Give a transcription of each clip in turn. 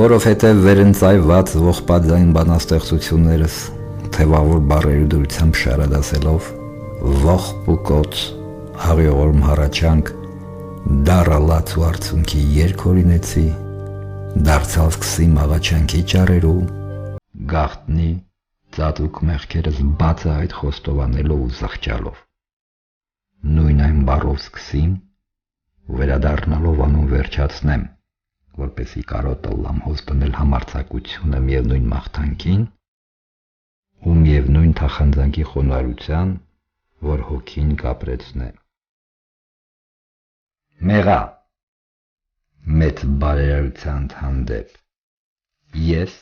որովհետև վերընծայված ողբաձայն բանաստեղծություններս թևավոր բառերի դրությամբ շարադասելով ողբ ու կոց հաղիողորմ հառաչանք դարալաց ու արցունքի երկ օրինեցի դարձյալ սկսի մաղաչանքի ճարերու գաղտնի ծածուկ մեղքերս բացը այդ խոստովանելով ու զղջալով նույն այն բառով սկսիմ ու վերադառնալով անուն վերջացնեմ որպեսի կարոտը լամհոս բնել համարձակությունը միևնույն մաղթանքին ու միևնույն թախանձանքի խոնարհության, որ հոգին կապրեցնե։ Մեղա մեծ բարերարության հանդեպ ես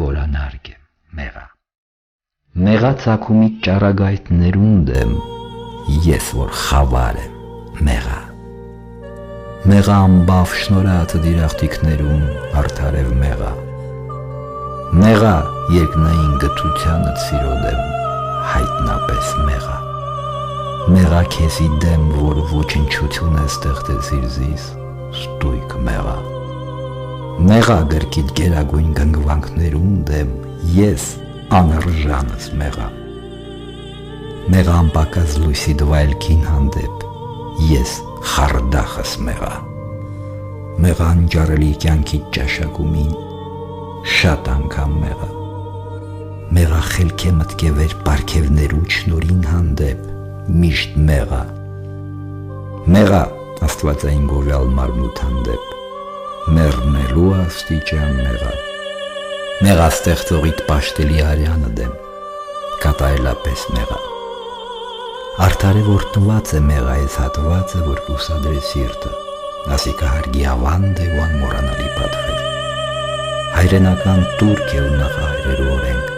որանարգ եմ մեղա։ Մեղա ցակումի ճառագայթներուն դեմ ես որ խավար եմ մեղա։ Մեղա ամբավ շնորհածը դիրախտիկներուն արդարև մեղա։ Մեղա երկնային գթությանը ծիրոդեմ հայտնապես մեղա։ Մեղա քեզի դեմ, որ ոչնչություն է ստեղծեցիր զիս, ստույգ մեղա։ Մեղա գրքիդ գերագույն գնգվանքներուն դեմ ես անարժանս մեղա։ Մեղա ամպակած լույսի դվայելքին հանդեպ ես խարդախս մեղա։ Մեղա անջարելի կյանքի ճաշակումին շատ անգամ մեղա։ Մեղա խելքե մտքե վեր պարքևներու չնորին հանդեպ միշտ մեղա։ Մեղա աստվածային գովյալ մարմնութ հանդեպ մեռնելու աստիճան մեղա։ Մեղա ստեղծողիդ պաշտելի արյանը դեմ կատարելապես մեղա։ Արդարև օրտնված է մեղայից հատվածը, որ կուսադրե սիրտը, ասիկա հարգի ավանդ է ու անմորանալի պատվեր։ Հայրենական տուրք է ու նախահայրերու օրենք,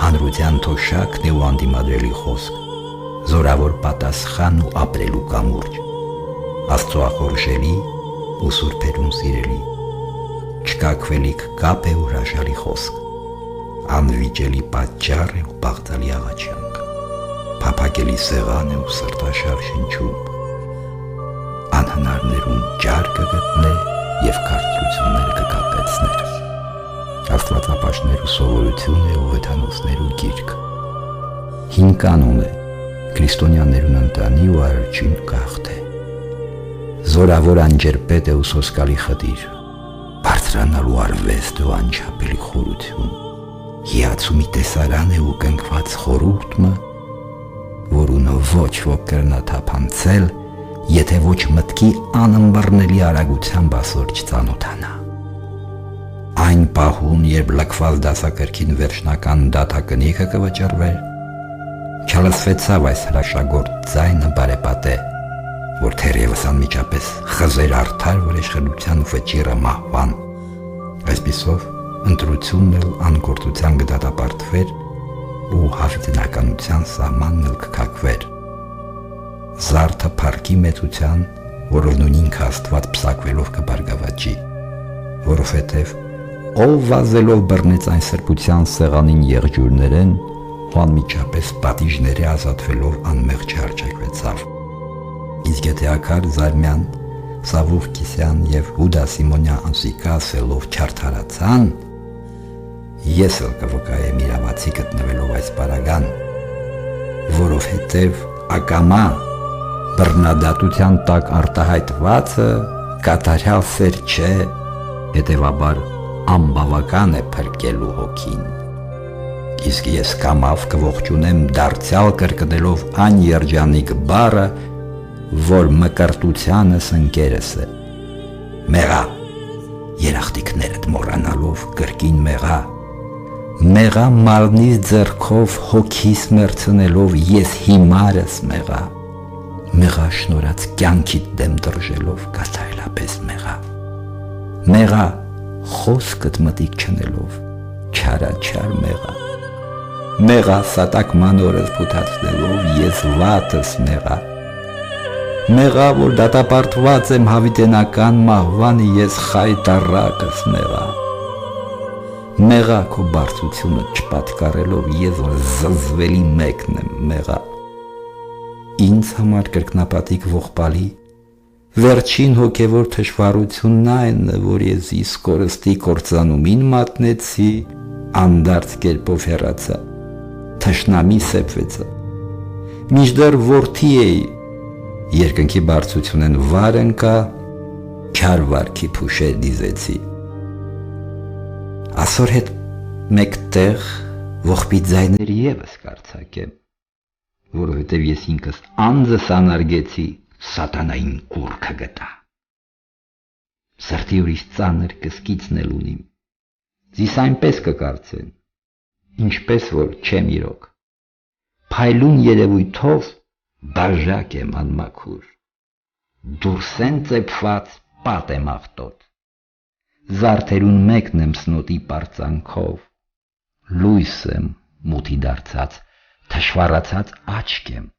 հանրության թոշակն է ու անդիմադրելի խոսք, զորավոր պատասխան ու ապրելու կամուրջ, աստծոախորժելի ու սուրբերուն սիրելի, չկակվելիք կապ է ու հրաշալի խոսք, անվիճելի պատճառ է ու բաղձալի աղաչանք, փափակելի սեղան է ու սրտաշար շնչում, անհնարներուն ջար կգտնե և կարծրությունները կկապեցներ, աստվածապաշտներու սովորություն է ու հեթանոսներու գիրք, հին կանոն է, քրիստոնյաներուն ընտանի ու առաջին գաղթ է, զորավոր անջերպետ է ու սոսկալի խտիր, բարձրանալու արվեստ ու անչափելի խորություն, հիացումի տեսարան է ու կնքված խորուրդմը, որունը ոչ ոք կրնա թափանցել, եթե ոչ մտքի անըմբռնելի արագությամբ ասոր չծանոթանա։ Այն պահուն, երբ լքված դասակարգին վերջնական դատակնիքը կվճռվեր, չլսվեցավ այս հրաշագործ ձայնը բարեպատե, որ թերևս անմիջապես խզեր արդար վրեժխնդության վճիռը մահվան, այսպիսով ընտրությունն էլ անգործության կդատապարտվեր ու հավիտենականության սահմանն էլ կքակվեր։ Զարդը փառքի մեծության, որով նույն ինքը Աստված փսակվելով կբարգավաճի, որովհետև ով վազելով բռնեց այն սրբության սեղանին եղջյուրներեն, ու անմիջապես պատիժների ազատվելով անմեղ չհարճակվեցավ։ Իսկ եթե Աքար Զարմյան, Սավուխ Կիսյան և Հուդա Սիմոնյան անսիկա ասելով չարդարացան, ես էլ կվկայեմ իրավացի գտնվելով այս պարագան, որովհետև ակամա բռնադատության տակ արտահայտվածը կատարյալ սեր չէ, հետևաբար անբավական է փրկելու հոգին։ Իսկ ես կամավ կողջունեմ դարձյալ կրկնելով այն երջանիկ բառը, որ մկրտությանս ընկերս է։ Մեղա, երախտիկներդ մոռանալով կրկին մեղա, մեղա մարմնիս ձեռքով հոգիս մերցնելով ես հիմարս մեղա, մեղա շնորհած կյանքիդ դեմ դրժելով կատարելապես մեղա, մեղա խոսքդ մտիկ չնելով չարաչար մեղա, մեղա սատակման օրս փութացնելով ես վատս մեղա, մեղա որ դատապարտված եմ հավիտենական մահվան ես խայտառակս մեղա, մեղա քո բարձությունը չպատկառելով ես որ զզվելի մեկն եմ մեղա, ինձ համար կրկնապատիկ ողբալի Վերջին հոգևոր թշվառությունն այն, որ ես իս կորստի կործանումին մատնեցի, անդարձ կերպով հեռացա, թշնամի սեպվեցա, մինչդեռ որդի էի, երկնքի բարձրությունեն վար ընկա, չար վարքի փուշեր դիզեցի, ասոր հետ մեկտեղ ողբի ձայներ եւս կարձակեմ, որովհետև ես ինքս անձս անարգեցի, սատանային կուրքը գտա, սրտի ուրիշ ծանր կսկիցնել ունիմ, ձիս այնպես կկարծեն, ինչպես որ չեմ իրոք, փայլուն երևույթով բաժակ եմ անմաքուր, դուրսեն ծեփված պատ եմ աղտոտ, զարդերուն մեկն եմ սնոտի պարծանքով, լույս եմ մութի դարձած, թշվառացած աչք եմ,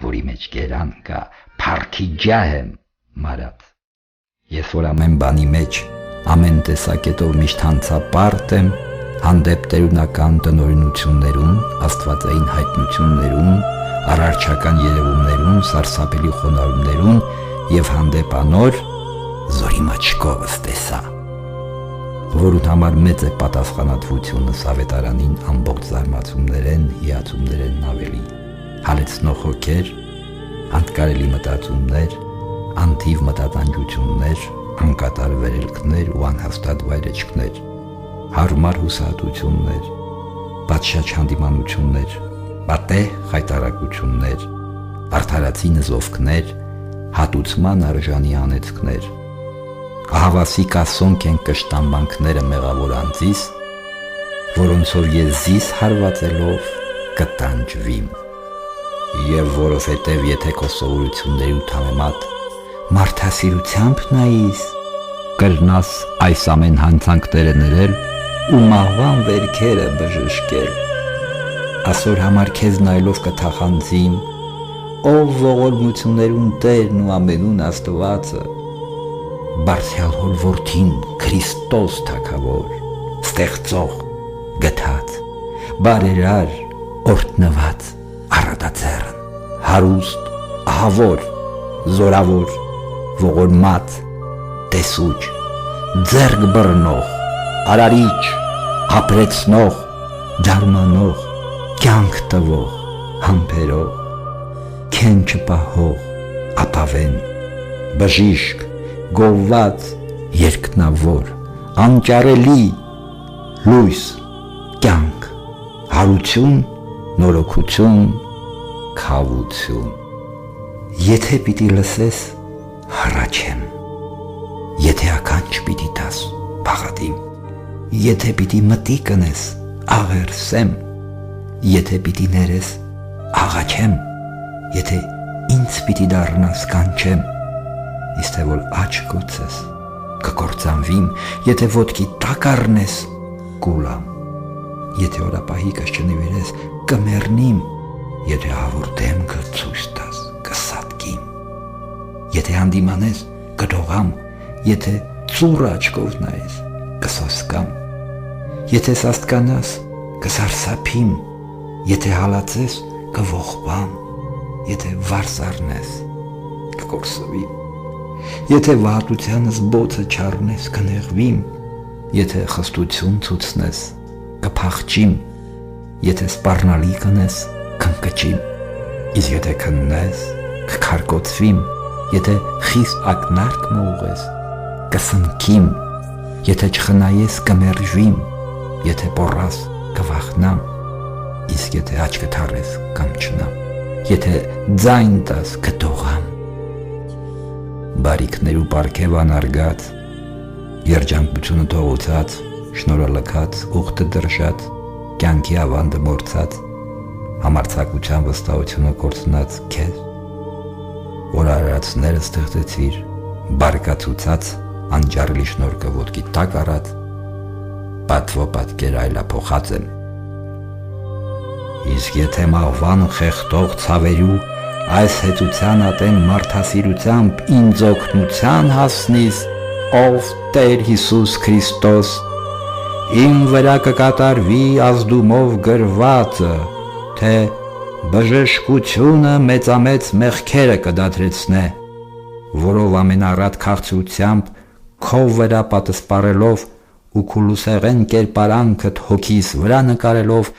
որի մեջ գերան կա, փառքի ջահ եմ մարած, ես որ ամեն բանի մեջ, ամեն տեսակետով միշտ հանցապարտ եմ, հանդեպ տերունական տնօրինություններուն, աստվածային հայտնություններուն, արարչական երևումներուն, սարսափելի խոնարհումներուն եւ հանդեպ անոր զորի մաչկովս տեսա, որուն համար մեծ է պատասխանատվությունը Ավետարանին ամբողջ զարմացումներեն, հիացումներեն ավելի, հալեցնող հոգեր, անկարելի մտածումներ, անթիվ մտատանջություններ, անկատար վերելքներ ու անհաստատ վայրեջքներ, հարմար հուսահատություններ, պատշաճ հանդիմանություններ, պատեհ խայտարակություններ, արդարացի նզովքներ, հատուցման արժանի անեծքներ, ահավասիկ ասոնք են կշտամբանքները մեղավոր անձիս, որոնցով ես զիս հարվածելով կտանջվիմ, եւ որովհետև եթե քո սովորությունների ու թամեմատ մարդասիրությամբ նայիս, կրնաս այս ամեն հանցանքները ներել ու մահվան վերքերը բժշկել, ասոր համար քեզ նայելով կթախանձիմ, ով ողորմություններուն Տերն ու ամենուն Աստվածը, Բարձրյալ հոր որդին Քրիստոս թագավոր, ստեղծող, գթած, բարերար, օրհնված, առատաձեռն, հարուստ, ահավոր, զորավոր, ողորմած, տեսուչ, ձեռք բռնող, արարիչ, ապրեցնող, ջարմանող, կյանք տվող, համբերող, քեն չպահող, ապավեն, բժիշկ, գովված, երկնավոր, անճարելի, լույս, կյանք, հարություն, նորոգություն, քավություն, եթե պիտի լսես, հառաչեմ, եթե ականջ պիտի տաս, բաղատիմ, եթե պիտի մտի կնես, աղերսեմ, եթե պիտի ներես, աղաչեմ, եթե ինձ պիտի դառնաս, կանչեմ, իսկ թե որ աչք գոցես, կկործանվիմ, եթե ոտքի տակ առնես, կուլամ, եթե օրապահիկս չնվիրես, կմեռնիմ, եթե ահավոր դեմքը ցույց տաս, կսատկիմ, եթե հանդիմանես, կդողամ, եթե ծուռ աչքով նայես, կսոսկամ, եթե սաստկանաս, կսարսափիմ, եթե հալածես, կողբամ, եթե վարս առնես, կկորսվիմ, եթե վհատությանս բոցը չառնես, կնեղվիմ, եթե խստություն ցուցնես, կփախչիմ, եթե սպառնալի կնես, կընկճիմ, իսկ եթե քննես, կքարկոծվիմ, եթե խիստ ակնարկ մուղես, կսնքիմ, եթե չխնայես, կմերժվիմ, եթե պոռաս, կվախնամ, իսկ եթե աչքը թարես, կամչնամ, եթե ձայն տաս, կդողամ, բարիքներու պարգև անարգած, երջանկությունը թողուցած, շնորհը լքած, ուխտը դրժած, կյանքի ավանդը մորցած, համարձակության վստահությունը կորցնած քեզ, որ արարածները ստեղծեցիր, բարկացուցած, անջարելի շնորհքը ոտքի տակ առած, պատվո պատկեր այլափոխած եմ, իսկ եթե մահվան խեղդող ցավերու այս հեծության ատեն մարդասիրությամբ ինձ օգնության հասնիս, ով Տեր Հիսուս Քրիստոս, իմ վրա կկատարվի ազդումով գրվածը, թե բժշկությունը մեծամեծ մեղքերը կդադրեցնե, որով ամենառատ քաղցրությամբ քո վրա պատսպարելով ու քուլուսեղեն կերպարանքդ հոգիս վրա նկարելով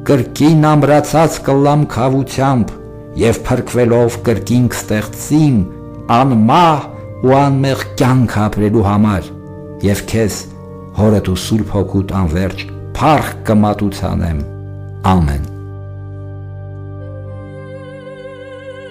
կրկին ամրացած կլամ քավությամբ եւ փրկվելով կրկին կստեղծիմ անմահ ու անմեղ կյանք ապրելու համար եւ քեզ հորդ ու Սուրբ Հոգուտ անverջ փառք կմատուցանեմ։ Ամեն։